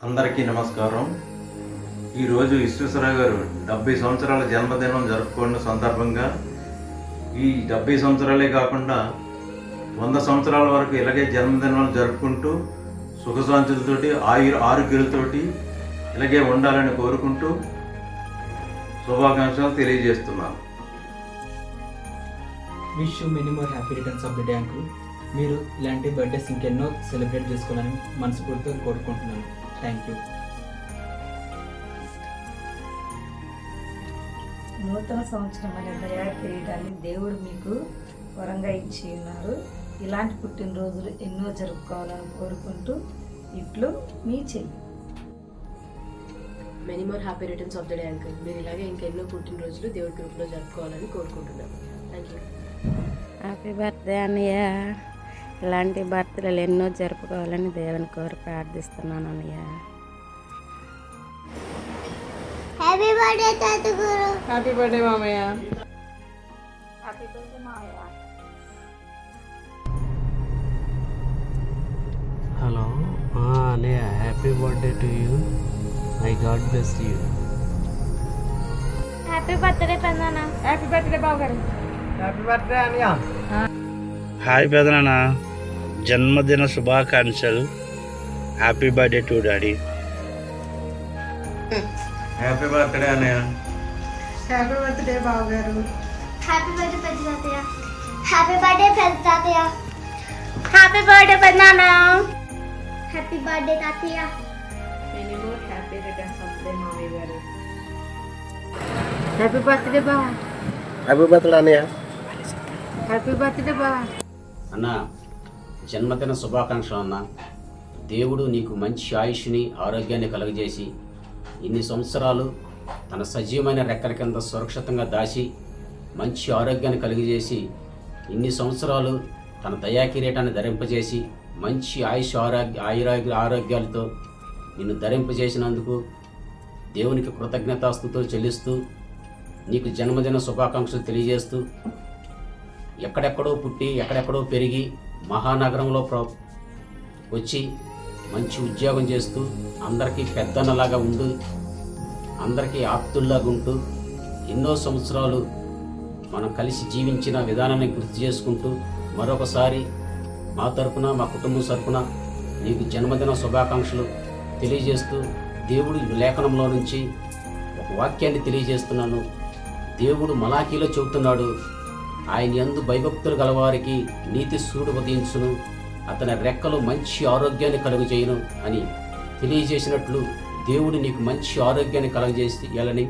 అందరికీ నమస్కారం. ఈరోజు విశ్వేశ్వరరావు గారు 70 సంవత్సరాల జన్మదినం జరుపుకున్న సందర్భంగా ఈ 70 సంవత్సరాలే కాకుండా 100 సంవత్సరాల వరకు ఇలాగే జన్మదినాలు జరుపుకుంటూ సుఖశాంతులతోటి ఆరోగ్యాలతోటి ఇలాగే ఉండాలని కోరుకుంటూ శుభాకాంక్షలు తెలియజేస్తున్నాను. Wish you many more happy returns of the day uncle. మీరు ఇలాంటి బర్త్డేస్ ఇంకెన్నో సెలబ్రేట్ చేసుకోవాలని మనస్ఫూర్తిగా కోరుకుంటున్నాను. Thank you. నూతన సంవత్సరం అనే దయా కిరీటాన్ని దేవుడు మీకు వరంగా ఇచ్చి ఉన్నారు. ఇలాంటి పుట్టినరోజులు ఎన్నో జరుపుకోవాలని కోరుకుంటూ ఇట్లు మీ చెల్లి. Many more happy returns of the day uncle. మీరు ఇలాగే ఇంకెన్నో పుట్టినరోజులు దేవుడి కృపలో జరుపుకోవాలని కోరుకుంటున్నాను. Thank you. హ్యాపీ బర్త్డే అన్నయ్య. ఇలాంటి బర్త్డేలు ఎన్నో జరుపుకోవాలని దేవుని కోరి ప్రార్థిస్తున్నాను అన్నయ్య. హ్యాపీ బర్త్డే తాతగురు. హ్యాపీ బర్త్డే మామయ్య. హ్యాపీ బర్త్డే మామయ్య. హలో అన్నయ్య, happy birthday to you. My god bless you. Happy birthday పెద్దనాన్న. హ్యాపీ బర్త్డే బావగారు. హ్యాపీ బర్త్డే అన్నయ్య. హాయ్ పెదనాన్న, జన్మదిన శుభాకాంక్షలు. Happy birthday to daddy. Happy birthday అన్నయ్య. హ్యాపీ బర్త్డే బావగారు. హ్యాపీ బర్త్డే పెద్ద తాతయ్య. హ్యాపీ బర్త్డే పెద్ద తాతయ్య. హ్యాపీ బర్త్డే పెద్దనాన్న. హ్యాపీ బర్త్డే తాతయ్య. Many more happy returns of the day మామయ్య గారు. హ్యాపీ బర్త్డే బావా. హ్యాపీ బర్త్డే అన్నయ్య. హ్యాపీ బర్త్డే బావా. అన్న, జన్మదిన శుభాకాంక్షలు అన్న. దేవుడు నీకు మంచి ఆయుష్ని ఆరోగ్యాన్ని కలుగజేసి ఇన్ని సంవత్సరాలు తన సజీవమైన రెక్కల కింద సురక్షితంగా దాచి మంచి ఆరోగ్యాన్ని కలుగజేసి ఇన్ని సంవత్సరాలు తన దయా కిరీటాన్ని ధరింపజేసి మంచి ఆయుష్ ఆరోగ్యాలతో నిన్ను ధరింపజేసినందుకు దేవునికి కృతజ్ఞతాస్తుతులు చెల్లిస్తూ నీకు జన్మదిన శుభాకాంక్షలు తెలియజేస్తూ ఎక్కడెక్కడో పుట్టి ఎక్కడెక్కడో పెరిగి మహానగరంలో వచ్చి మంచి ఉద్యోగం చేస్తూ అందరికీ పెద్దన్నలాగా ఉంటూ అందరికీ ఆప్తుల్లాగా ఉంటూ ఎన్నో సంవత్సరాలు మనం కలిసి జీవించిన విధానాన్ని గుర్తు చేసుకుంటూ మరొకసారి మా తరపున మా కుటుంబం తరపున నీకు జన్మదిన శుభాకాంక్షలు తెలియజేస్తూ దేవుడి లేఖనంలో నుంచి ఒక వాక్యాన్ని తెలియజేస్తున్నాను. దేవుడు మలాకీలో చెబుతున్నాడు, ఆయన యందు భయభక్తులు గలవారికి నీతి సూర్యుడు ఉదయించును, అతని రెక్కలు మంచి ఆరోగ్యాన్ని కలుగజేయును అని తెలియజేసినట్లు దేవుడు నీకు మంచి ఆరోగ్యాన్ని కలుగజేయాలని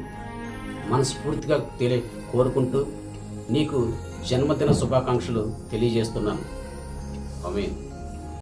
మనస్ఫూర్తిగా కోరుకుంటూ నీకు జన్మదిన శుభాకాంక్షలు తెలియజేస్తున్నాను. ఆమేన్.